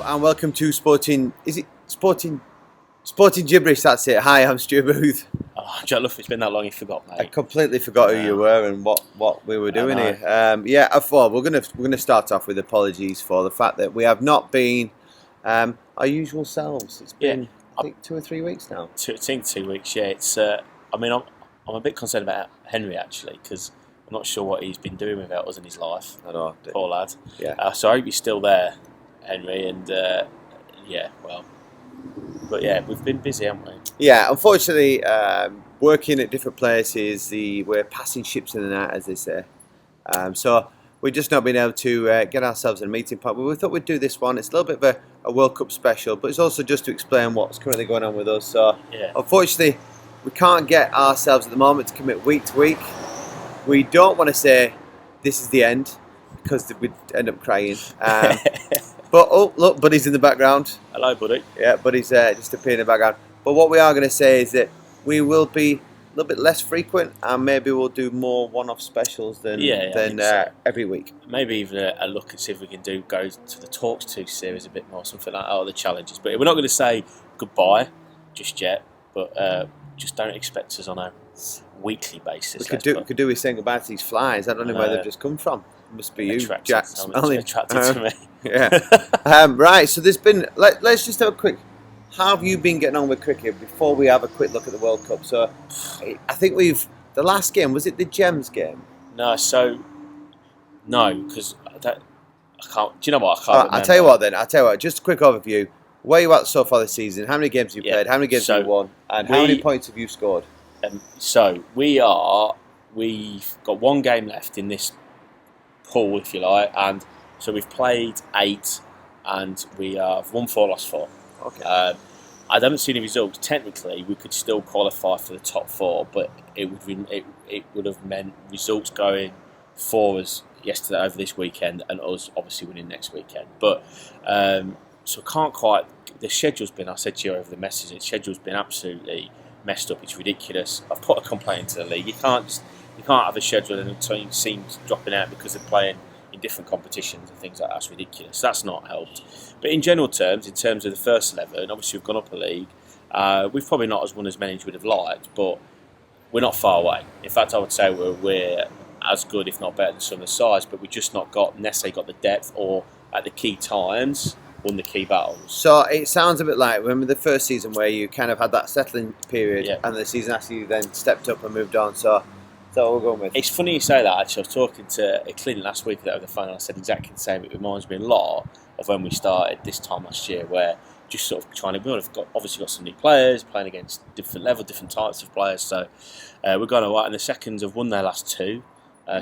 and welcome to Sporting. Is it Sporting Jibberish? That's it. Hi, I'm Stu Booth. Oh, Joe, look, it's been that long, you forgot, mate. I completely forgot who you were and what we were doing here. I thought we're gonna start off with apologies for the fact that we have not been our usual selves. It's been I think 2 or 3 weeks now. 2 weeks, yeah. It's. I'm a bit concerned about Henry actually because I'm not sure what he's been doing without us in his life. I know. Poor lad. Yeah. So I hope he's still there, Henry, and but yeah, we've been busy, haven't we? Yeah, unfortunately, working at different places, we're passing ships in the night, as they say. So we've just not been able to get ourselves in a meeting point. But we thought we'd do this one. It's a little bit of a World Cup special, but it's also just to explain what's currently going on with us. So unfortunately, we can't get ourselves at the moment to commit week to week. We don't want to say this is the end because we'd end up crying. But oh, look, Buddy's in the background. Hello, Buddy. Yeah, Buddy's just appearing in the background. But what we are going to say is that we will be a little bit less frequent, and maybe we'll do more one-off specials than every week. Maybe even a look and see if we can go to the Talks 2 series a bit more, something like that, or the challenges. But we're not going to say goodbye just yet, but just don't expect us on a weekly basis. We could do with saying goodbye to these flies. I don't know where they've just come from. It must be you, Jack. Attracted to me. Yeah. Right. So there's been. Let's just have a quick. How have you been getting on with cricket before we have a quick look at the World Cup? So I think the last game, was it the Gems game? No. Because I can't. Do you know what? I can't remember. I'll tell you what. Just a quick overview. Where are you at so far this season? How many games have you played? How many games have you won? And how many points have you scored? So we've got one game left in this pool, if you like, and so we've played 8, and we have won 4, lost 4. Okay. I haven't seen the results. Technically, we could still qualify for the top 4, but it would have meant results going for us yesterday over this weekend, and us obviously winning next weekend. But so can't quite. The schedule's been. I said to you over the message. The schedule's been absolutely messed up. It's ridiculous. I've put a complaint into the league. You can't have a schedule and a team seems dropping out because they're playing in different competitions and things like that. That's ridiculous. That's not helped. But in general terms, in terms of the first 11, obviously we've gone up a league. We've probably not won as many as we'd have liked, but we're not far away. In fact, I would say we're as good, if not better, than some of the sides, but we've just not necessarily got the depth or at the key times won the key battles. So it sounds a bit like, remember the first season where you kind of had that settling period and the season after you then stepped up and moved on. So that's what we're going with. It's funny you say that, actually. I was talking to Clint last week over the phone and I said exactly the same. It reminds me a lot of when we started this time last year, where just sort of trying to build. We've obviously got some new players playing against different level, different types of players. So we're going all right. And the seconds have won their last 2.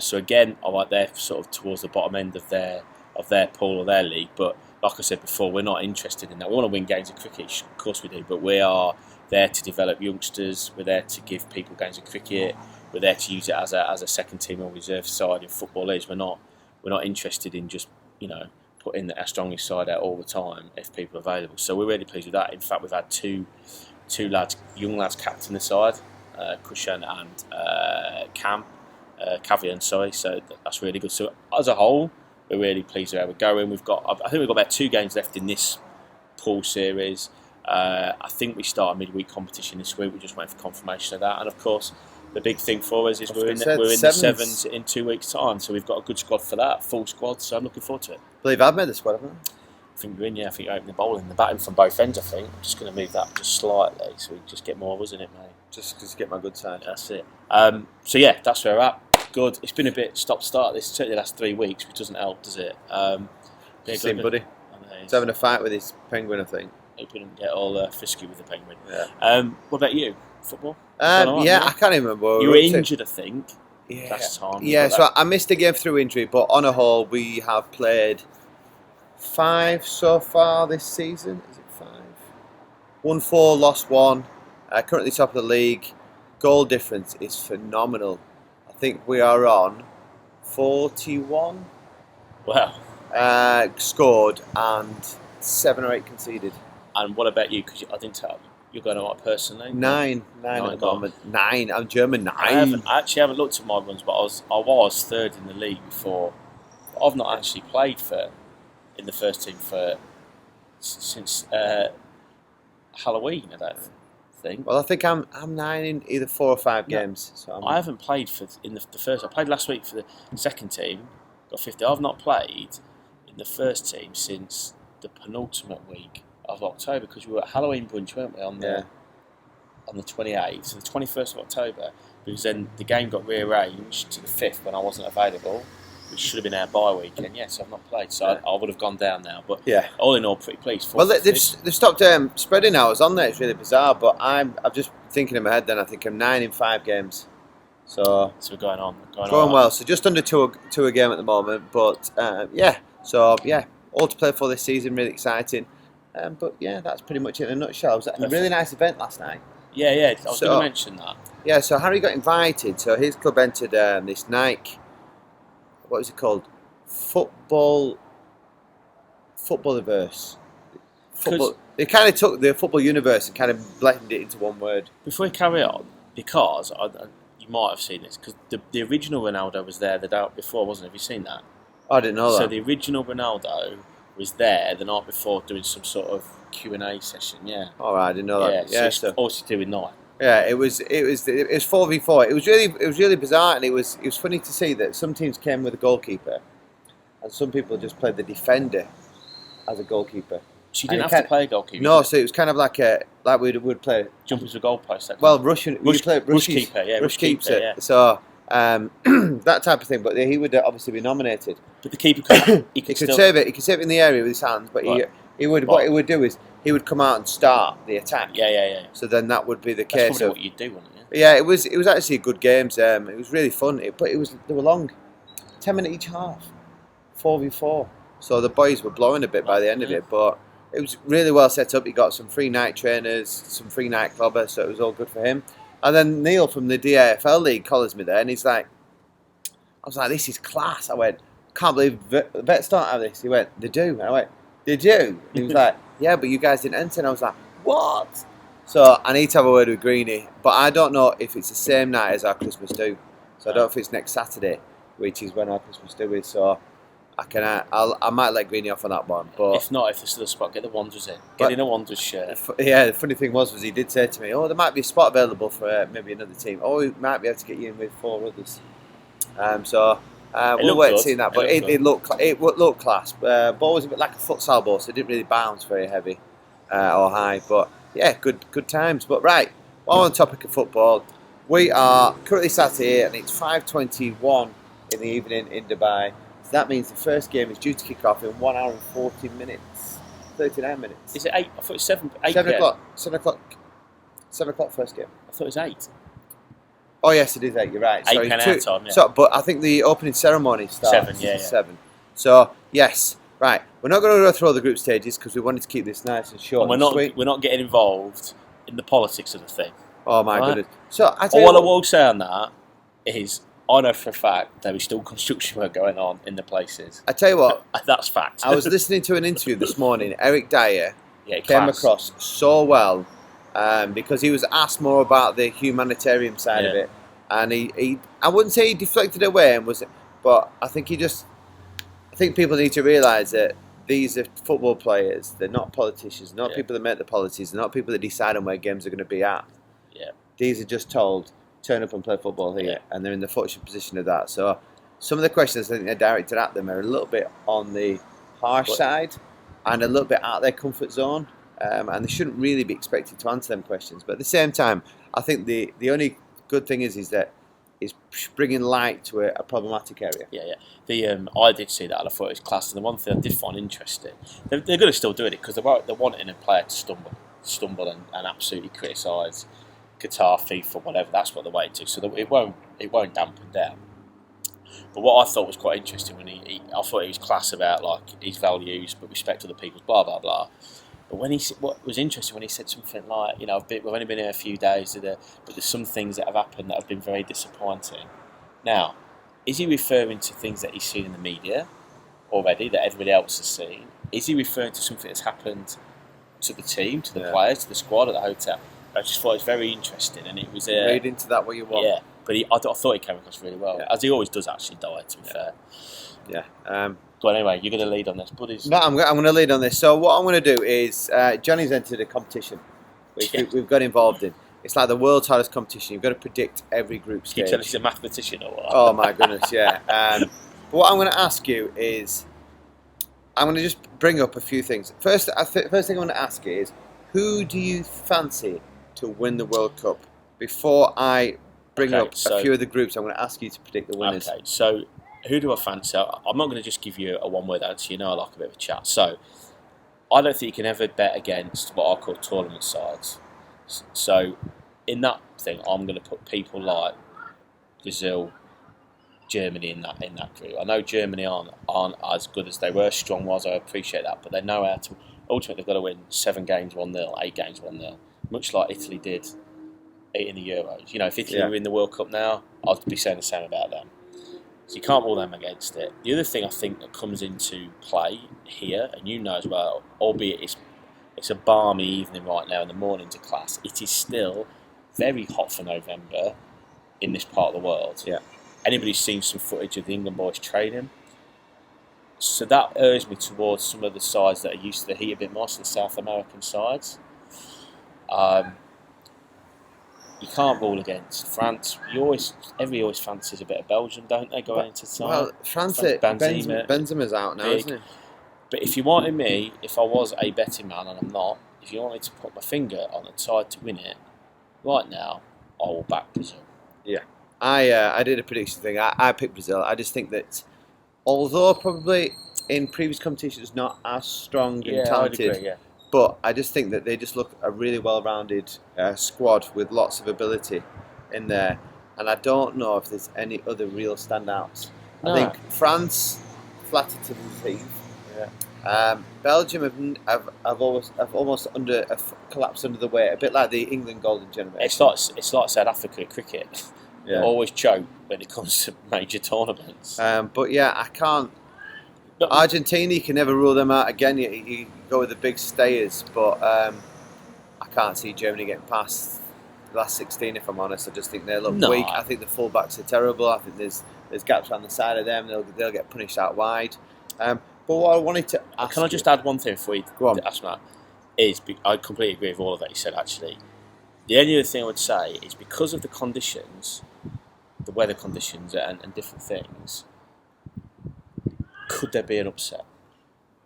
So again, all right, they're sort of towards the bottom end of their pool or their league. But like I said before, we're not interested in that. We want to win games of cricket, of course we do, but we are there to develop youngsters. We're there to give people games of cricket. We're there to use it as a second team or reserve side in football leagues. We're not interested in just putting our strongest side out all the time if people are available. So we're really pleased with that. In fact, we've had two young lads captain the side, Kushan and Kavian. Sorry, so that's really good. So as a whole, we're really pleased with how we're going. I think we've got about 2 games left in this pool series. I think we start a midweek competition this week. We're just waiting for confirmation of that. And of course, the big thing for us is we're in the sevens in 2 weeks' time. So we've got a good squad for that, full squad. So I'm looking forward to it. I believe I've made the squad, haven't I? I think you're in, yeah. I think you're opening the bowling, the batting from both ends, I think. I'm just going to move that just slightly so we just get more, wasn't it, mate? Just get my good side. That's it. So yeah, that's where we're at. Good. It's been a bit stop-start this certainly the last 3 weeks, which doesn't help, does it? Seen Buddy. He's having a fight with his penguin, I think. Hope he didn't get all frisky with the penguin. Yeah. What about you? Football? I can't even remember. You were injured, I think. Yeah. Last time. Yeah, so I missed a game through injury, but on a whole, we have played 5 so far this season. Is it 5? Won 4, lost 1. Currently top of the league. Goal difference is phenomenal. I think we are on 41. Wow. Scored and 7 or 8 conceded. And what about you? Because I didn't tell you. You're going on personally? 9 at the moment. 9. I'm German 9. I actually haven't looked at my runs, but I was 3rd in the league before. I've not actually played in the first team for since Halloween. I don't think. Well, I think I'm 9 in either 4 or 5 games. So I haven't played in the first. I played last week for the second team. Got 50. I've not played in the first team since the penultimate week of October because we were at Halloween brunch, weren't we, on the 28th, so the 21st of October, because then the game got rearranged to the 5th when I wasn't available, which should have been our bye weekend. Yes, I've not played, so I would have gone down now. But all in all, pretty pleased. Well, they've stopped spreading hours on there. It's really bizarre, but I'm just thinking in my head then, I think I'm 9 in 5 games. So we're going well. So just under two a game at the moment, but all to play for this season, really exciting. But yeah, that's pretty much it in a nutshell. It was a really nice event last night. Yeah, I was going to mention that. Yeah, so Harry got invited. So his club entered this Nike, what was it called? Footballiverse. Football. They kind of took the football universe and kind of blended it into one word. Before we carry on, because you might have seen this, because the original Ronaldo was there the night before, wasn't it? Have you seen that? I didn't know that. So the original Ronaldo was there the night before doing some sort of Q&A session. Yeah. All right, I didn't know that. Yeah, so it's also doing night. Yeah, it was 4v4. It was really bizarre, and it was funny to see that some teams came with a goalkeeper, and some people just played the defender as a goalkeeper. So you didn't have to play a goalkeeper. No, so it was kind of like we would play jump into a goalpost. Well, Russian rush keeper, yeah, rush keeper. Yeah. So that type of thing. But he would obviously be nominated. But the keeper could he could save it. He could save it in the area with his hands. But he would what he would do is he would come out and start the attack. Yeah. So then that would be the That's case. That's probably what you'd do, wouldn't you? Yeah, it was actually good games. It was really fun. They were long, 10-minute each half, 4v4. So the boys were blowing a bit by the end of it, but it was really well set up. He got some free night trainers, some free night clubbers, so it was all good for him. And then Neil from the DAFL League collars me there, and he's like, I was like, this is class. I went, can't believe vets don't have this. He went, they do. And I went, they do? And he was like, yeah, but you guys didn't enter. And I was like, what? So I need to have a word with Greenie, but I don't know if it's the same night as our Christmas do. So I don't know if it's next Saturday, which is when our Christmas do is. So I might let Greenie off on that one. But if not, if there's still a spot, get the Wanderers in. Get in a Wanderers shirt. Yeah, the funny thing was he did say to me, there might be a spot available for maybe another team. We might be able to get you in with 4 others. We'll wait and see that. But it looked class. Ball was a bit like a futsal ball, so it didn't really bounce very heavy or high. But yeah, good times. But right, while on the topic of football, we are currently sat here and it's 5:21 in the evening in Dubai. So that means the first game is due to kick off in 1 hour and 40 minutes, 39 minutes. Is it 8? I thought it was 7. 7 o'clock. 7 o'clock first game. I thought it was 8. Oh yes, it is 8. You're right. 8 pen out time. Yeah. So, but I think the opening ceremony starts 7. Yeah. 7. So yes, right. We're not going to go through all the group stages because we wanted to keep this nice and short. And we're not getting involved in the politics of the thing. Oh my goodness. So I will say on that is, I know for a fact there is still construction work going on in the places. I tell you what, that's fact. I was listening to an interview this morning. Eric Dyer came class. across so well because he was asked more about the humanitarian side of it, and he I wouldn't say he deflected away but I think people need to realise that these are football players. They're not politicians. They're not people that make the policies. They're not people that decide on where games are going to be at. Yeah. These are just told, turn up and play football here, and they're in the fortunate position of that. So some of the questions I think they're directed at them are a little bit on the harsh side and a little bit out of their comfort zone, and they shouldn't really be expected to answer them questions. But at the same time, I think the only good thing is that it's bringing light to a problematic area. Yeah. I did see that and I thought it was class. And the one thing I did find interesting, they're going to still do it because they're wanting a player to stumble and absolutely criticise Qatar, FIFA, whatever. That's what they're waiting to. So that it won't dampen down. But what I thought was quite interesting I thought he was class about like his values, but respect other people's blah blah blah. But what was interesting when he said something like, we've only been here a few days, but there's some things that have happened that have been very disappointing. Now, is he referring to things that he's seen in the media already that everybody else has seen? Is he referring to something that's happened to the team, to the players, to the squad at the hotel? I just thought it was very interesting, and it was read into that what you want. Yeah, but I thought he came across really well, as he always does. Actually, Dyer, to be fair. Yeah. But anyway, you're going to lead on this, buddies. No, I'm going to lead on this. So what I'm going to do is Johnny's entered a competition which we've got involved in. It's like the world's hardest competition. You've got to predict every group stage. You tell us he's a mathematician or what? Oh my goodness, yeah. But what I'm going to ask you is, I'm going to just bring up a few things. First thing I want to ask you is, who do you fancy to win the World Cup? Before I bring up a few of the groups, I'm going to ask you to predict the winners. Okay, so who do I fancy? I'm not going to just give you a one-word answer. You know I like a bit of a chat. So I don't think you can ever bet against what I call tournament sides. So in that thing, I'm going to put people like Brazil, Germany in that group. I know Germany aren't as good as they were, strong-wise. I appreciate that, but they know how to. Ultimately, they've got to win 7 games 1-0, 8 games 1-0, much like Italy did in the Euros. You know, if Italy were in the World Cup now, I'd be saying the same about them. So you can't rule them against it. The other thing I think that comes into play here, and you know as well, albeit it's a balmy evening right now in the morning to class, it is still very hot for November in this part of the world. Yeah. Anybody's seen some footage of the England boys training? So that urged me towards some of the sides that are used to the heat a bit more, so the South American sides. You can't rule against France. Everybody always fancies a bit of Belgium, don't they, going into the side? Well, Benzema's out now, isn't he? But if you wanted me, if I was a betting man, and I'm not, if you want me to put my finger on the side to win it, right now, I will back Brazil. Yeah. I did a prediction thing. I picked Brazil. I just think that, although probably in previous competitions not as strong and talented, I'd agree, but I just think that they just look a really well-rounded squad with lots of ability in there. And I don't know if there's any other real standouts. No. I think France flattered to the team. Yeah. Belgium have almost collapsed under the weight, a bit like the England golden generation. It's like South Africa cricket. They always choke when it comes to major tournaments. But yeah, I can't. Argentina, you can never rule them out again. You go with the big stayers, but I can't see Germany getting past the last 16. If I'm honest, I just think they look weak. I think the fullbacks are terrible. I think there's gaps on the side of them. They'll get punished out wide. But what I wanted to ask, can I just add one thing before you ask that? I completely agree with all of that you said. Actually, the only other thing I would say is because of the conditions, the weather conditions, and different things. Could there be an upset?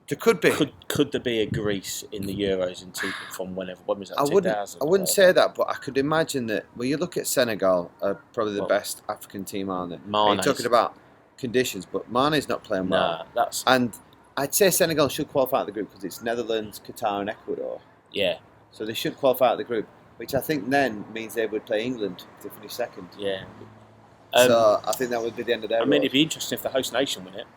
There could be. Could there be a Greece in the Euros from whenever? When was that? 2000? I wouldn't say that, but I could imagine that. Well, you look at Senegal, probably the best African team, aren't they? You're talking about conditions, but Mane's not playing well. And I'd say Senegal should qualify out the group because it's Netherlands, Qatar, and Ecuador. Yeah. So they should qualify out the group, which I think then means they would play England to finish second. Yeah. So I think that would be the end of their road. It'd be interesting if the host nation win it.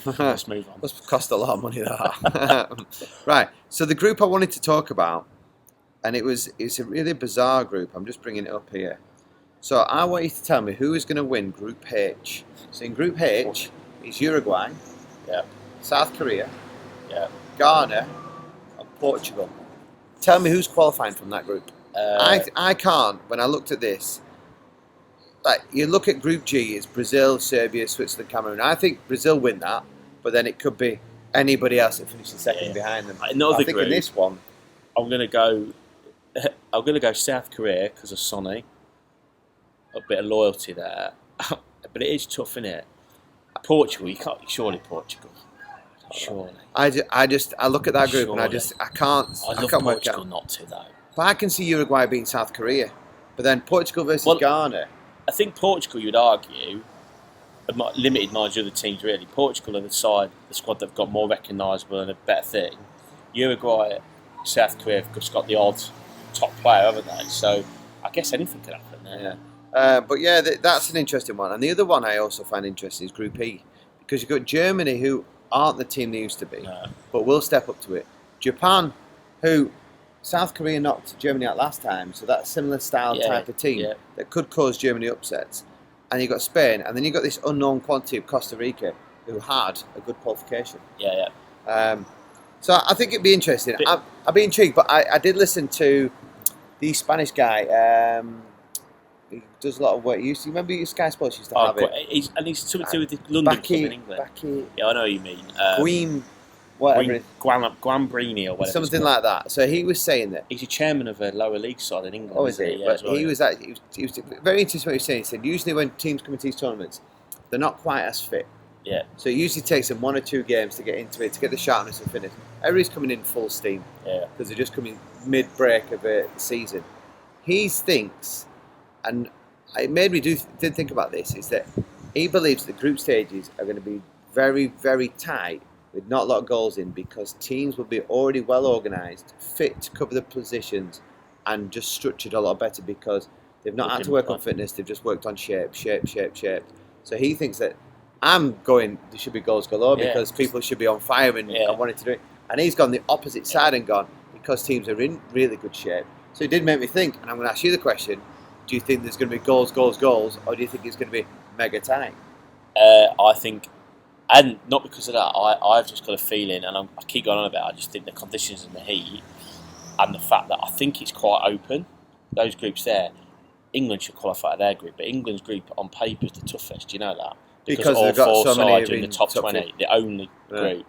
Let's move on. Must cost a lot of money, that. Right. So the group I wanted to talk about, and it's a really bizarre group. I'm just bringing it up here. So I want you to tell me who is going to win Group H. So in Group H is Uruguay, South Korea, Ghana, and Portugal. Tell me who's qualifying from that group. I can't. When I looked at this, like you look at Group G, it's Brazil, Serbia, Switzerland, Cameroon. I think Brazil win that, but then it could be anybody else that finishes second behind them. I think in this one, I'm going to go South Korea because of Sonny. A bit of loyalty there, but it is tough, isn't it? Portugal, you can't. Surely Portugal. Surely. I look at that group and I can't. I love Portugal not to though. But I can see Uruguay beating South Korea, but then Portugal versus Ghana. I think Portugal, you'd argue, limited minds the other teams really. Portugal are the squad that've got more recognisable and a better thing. Uruguay, South Korea have just got the odd top player, haven't they? So I guess anything could happen there. Yeah. But yeah, that's an interesting one. And the other one I also find interesting is Group E, because you've got Germany, who aren't the team they used to be, but will step up to it. Japan, who South Korea knocked Germany out last time, so that's a similar style type of team that could cause Germany upsets. And you've got Spain, and then you've got this unknown quantity of Costa Rica, who had a good qualification. So I think it'd be interesting. I'd be intrigued, but I did listen to the Spanish guy, He does a lot of work. You remember Sky Sports used to have it. He's something to do with the London club in England. Yeah, I know what you mean. Guim, whatever it is. Guambrini or whatever. Something like that. So he was saying that. He's a chairman of a lower league side in England. Oh, is he? Yeah, but he was very interesting what he was saying. He said usually when teams come into these tournaments, they're not quite as fit. Yeah. So it usually takes them 1 or 2 games to get into it, to get the sharpness and finish. Everybody's coming in full steam. Yeah. Because they're just coming mid-break of a season. He thinks, and it made me did think about this, is that he believes the group stages are going to be very, very tight with not a lot of goals in because teams will be already well organised, fit to cover the positions and just structured a lot better because they've not had to work on fitness, they've just worked on shape. So he thinks that I'm going, there should be goals galore because people should be on fire and wanting to do it. And he's gone the opposite side and gone because teams are in really good shape. So it did make me think, and I'm going to ask you the question, do you think there's going to be goals, or do you think it's going to be mega tight? I think, and not because of that, I've just got a feeling, and I keep going on about it, I just think the conditions and the heat, and the fact that I think it's quite open, those groups there, England should qualify their group, but England's group on paper is the toughest, do you know that? Because all they've got 4 so many sides are in the top 20, the only group.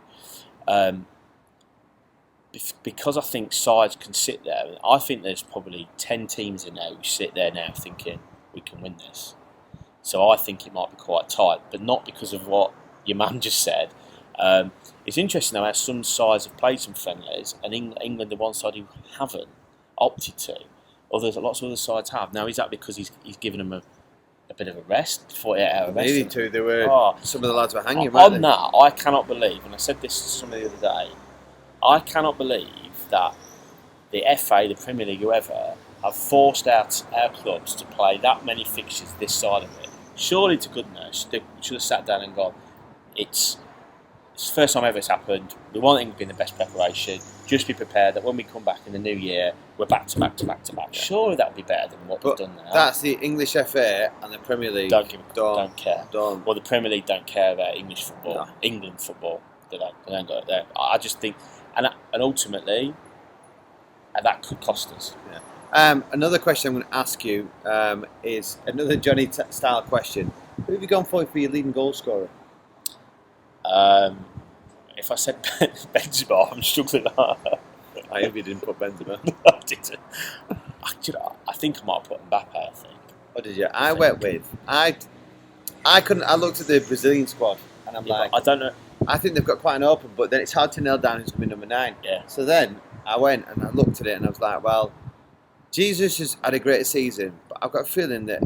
Because I think sides can sit there, I think there's probably 10 teams in there who sit there now thinking we can win this. So I think it might be quite tight, but not because of what your man just said. It's interesting though how some sides have played some friendlies, and England, the one side who haven't opted to. Lots of other sides have. Now, is that because he's given them a bit of a rest, 48-hour rest? Needed to. They were some of the lads were hanging. On that, I cannot believe, and I said this to somebody the other day, I cannot believe that the FA, the Premier League, whoever, have forced out our clubs to play that many fixtures this side of it. Surely, to goodness, they should have sat down and gone, it's the first time ever it's happened. We want England to be in the best preparation. Just be prepared that when we come back in the new year, we're back to back. Surely that would be better than what we've done now. That's the English FA and the Premier League. Don't care. Don't. Well, the Premier League don't care about English football. No. England football, they don't got it there. I just think, and ultimately, that could cost us. Yeah. Another question I'm going to ask you is another Johnny style question. Who have you gone for your leading goal scorer? If I said Benzema, I'm struggling hard. I hope you didn't put Benzema. I didn't. I think I might have put Mbappe, I think. What did you? I went with... I couldn't... I looked at the Brazilian squad and I'm like... I don't know. I think they've got quite an open, but then it's hard to nail down who's going to be number 9. Yeah. So then I went and I looked at it and I was like, well, Jesus has had a great season, but I've got a feeling that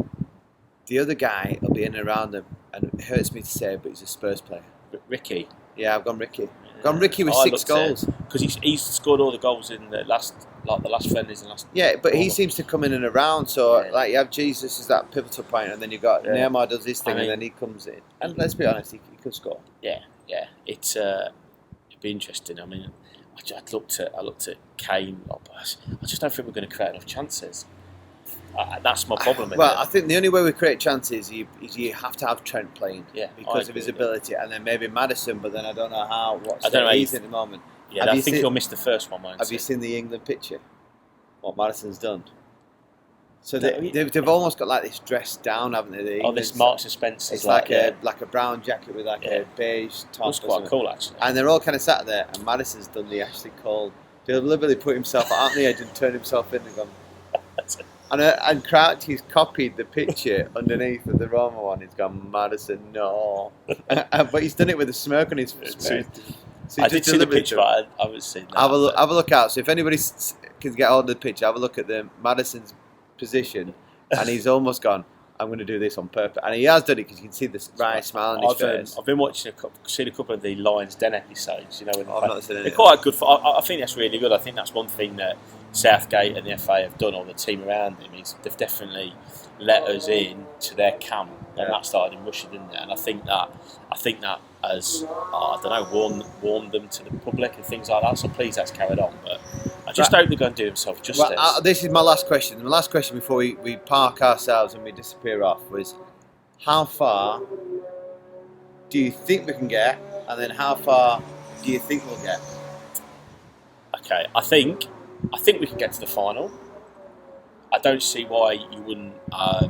the other guy will be in and around him, and it hurts me to say, but he's a Spurs player. Ricky. Yeah, I've gone Ricky. I've gone Ricky with 6 goals. Because he's scored all the goals in the last friendlies and last. Yeah, but he seems to come in and around. So like you have Jesus as that pivotal point, and then you've got Neymar does this thing, and then he comes in. And let's be honest, he could score. Yeah. It'd be interesting. I mean, I looked at Kane. I just don't think we're going to create enough chances. That's my problem. I think the only way we create chances is you have to have Trent playing, because of his ability, and then maybe Maddison. But then I don't know how. What state he's in at the moment. Yeah, I think he'll miss the first one. Have you seen the England picture? What Maddison's done? So they've almost got like this dressed down, haven't they? This Marks and Spencer. It's like a brown jacket with like a beige top. That's quite cool, actually. And they're all kind of sat there, and Maddison's done the Ashley Cole. Deliberately put himself out on the edge and turned himself in and gone. And Crouch, he's copied the picture underneath of the Roma one. He's gone, Maddison, no. But he's done it with a smirk on his face. So I did see the picture, but I haven't seen that. Have a look out. So if anybody can get hold of the picture, have a look at the Maddison's position, and he's almost gone, I'm going to do this on purpose. And he has done it because you can see the wry smile on his face. I've been watching seen a couple of the Lions Den episodes, when they're quite good. I think that's really good. I think that's one thing that Southgate and the FA have done, or the team around him, is they've definitely let us in to their camp, and that started in Russia, didn't it? And I think that has warmed them to the public and things like that. So please, that's carried on. But I just hope they're going to do themselves justice. Well, this is my last question. My last question before we park ourselves and we disappear off was, how far do you think we can get, and then how far do you think we'll get? Okay, I think we can get to the final. I don't see why you wouldn't. I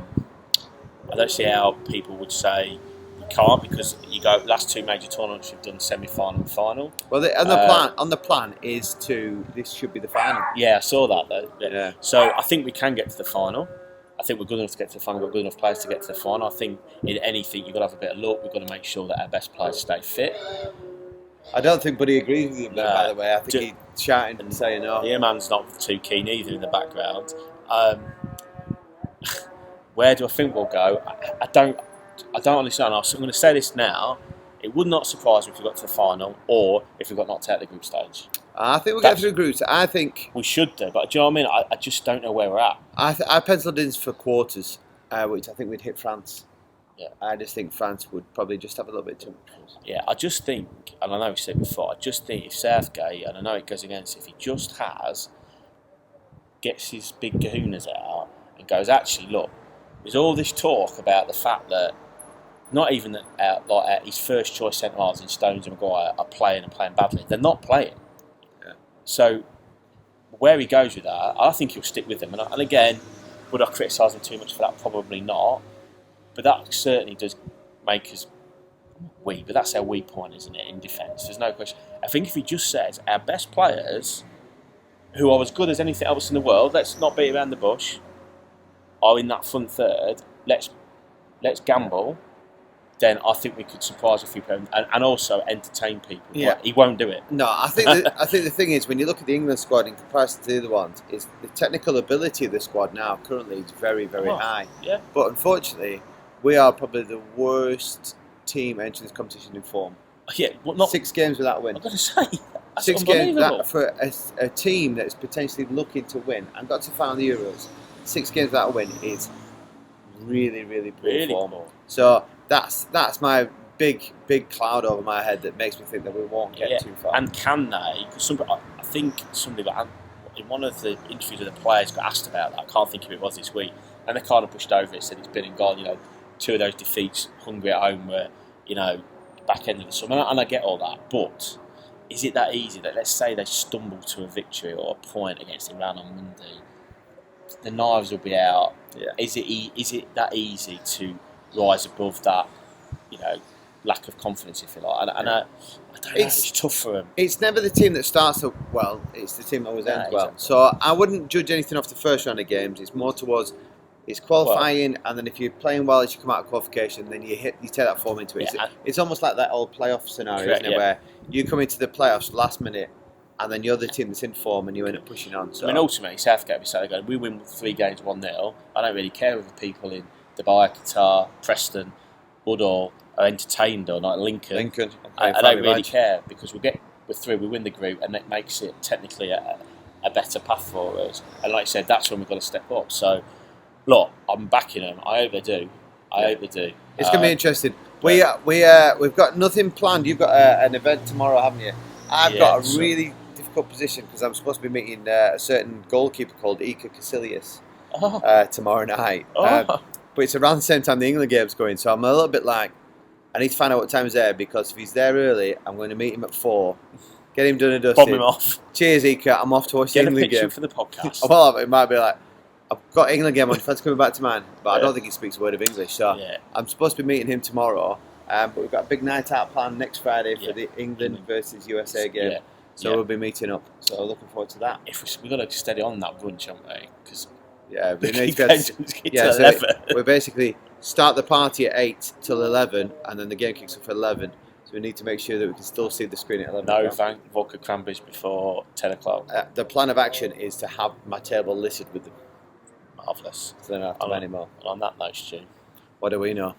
don't see how people would say you can't, because you go last two major tournaments you've done semi-final and final. Well, on the plan is to this should be the final. Yeah, I saw that though. Yeah. So I think we can get to the final. I think we're good enough to get to the final. We've got good enough players to get to the final. I think in anything you've got to have a bit of luck. We've got to make sure that our best players stay fit. I don't think Buddy agrees with you, by the way. I think he's shouting and saying no. The man's not too keen either in the background. Where do I think we'll go? I don't honestly know. So I'm going to say this now. It would not surprise me if we got to the final, or if we got knocked out of the group stage. I think we'll get through groups. I think we should do, but do you know what I mean? I just don't know where we're at. I penciled in for quarters, which I think we'd hit France. Yeah. I just think France would probably just have a little bit too much. Yeah, I just think, and I know we said before, I just think if Southgate, and I know it goes against, if he just gets his big kahunas out and goes, actually, look, there's all this talk about the fact that not even that his first choice centre halves in Stones and Maguire are playing badly. They're not playing. Yeah. So where he goes with that, I think he'll stick with them. And again, would I criticise him too much for that? Probably not. But that certainly does make us weak. But that's our weak point, isn't it, in defence? There's no question. I think if he just says our best players, who are as good as anything else in the world, let's not beat around the bush, are in that front third, let's gamble, then I think we could surprise a few people and also entertain people. Yeah. But he won't do it. No, I think the thing is, when you look at the England squad in comparison to the other ones, is the technical ability of the squad now currently is very, very high. Yeah. But unfortunately, we are probably the worst team entering this competition in form. Yeah, well, not 6 games without a win. I've got to say, that's 6 games unbelievable. for a team that's potentially looking to win and got to final the Euros. 6 games without a win is really, really poor form. Poor. So that's my big cloud over my head that makes me think that we won't get too far. And can they? Because I think somebody got, in one of the interviews with the players got asked about that. I can't think who it was this week, and they kind of pushed over it, said it's been and gone. 2 of those defeats, Hungary at home, were back end of the summer, and I get all that. But is it that easy that, let's say they stumble to a victory or a point against Iran on Monday, the knives will be out? Yeah. Is it that easy to rise above that, lack of confidence, if you like? And I don't know, it's tough for them. It's never the team that starts well, it's the team that always ends well. Exactly. So I wouldn't judge anything off the first round of games. It's more towards it's qualifying, and then if you're playing well as you come out of qualification, then you take that form into it. Yeah. It's almost like that old playoff scenario, Correct, isn't it, where you come into the playoffs last minute, and then you're the team that's in form, and you end up pushing on. So. I mean, ultimately, Southgate would say, we win 3 games 1-0. I don't really care if the people in Dubai, Qatar, Preston, Woodall are entertained or not. Lincoln. I don't really care, because we're through, we win the group, and it makes it technically a better path for us. And like I said, that's when we've got to step up. So, look, I'm backing them. I hope they do. I hope they do. It's going to be interesting. We've got nothing planned. You've got an event tomorrow, haven't you? I've got a really difficult position because I'm supposed to be meeting a certain goalkeeper called Iker Casillas tomorrow night. But it's around the same time the England game's going, so I'm a little bit like, I need to find out what time he's there, because if he's there early, I'm going to meet him at 4. Get him done and dusted. Bomb him off. Cheers, Iker. I'm off to watch the England game. For the podcast. Well, it might be like, I've got England game on, defence coming back to mind, but I don't think he speaks a word of English, so I'm supposed to be meeting him tomorrow. But we've got a big night out planned next Friday for the England versus USA game. Yeah. So we'll be meeting up. So looking forward to that. We've got to steady on that brunch, haven't we? Because we need to get so we basically start the party at 8 till 11, and then the game kicks off at 11. So we need to make sure that we can still see the screen at 11. No vodka cranberries before 10 o'clock. The plan of action is to have my table littered with them. Marvellous. So then I don't have to buy any more. On that note, Stu, what do we know?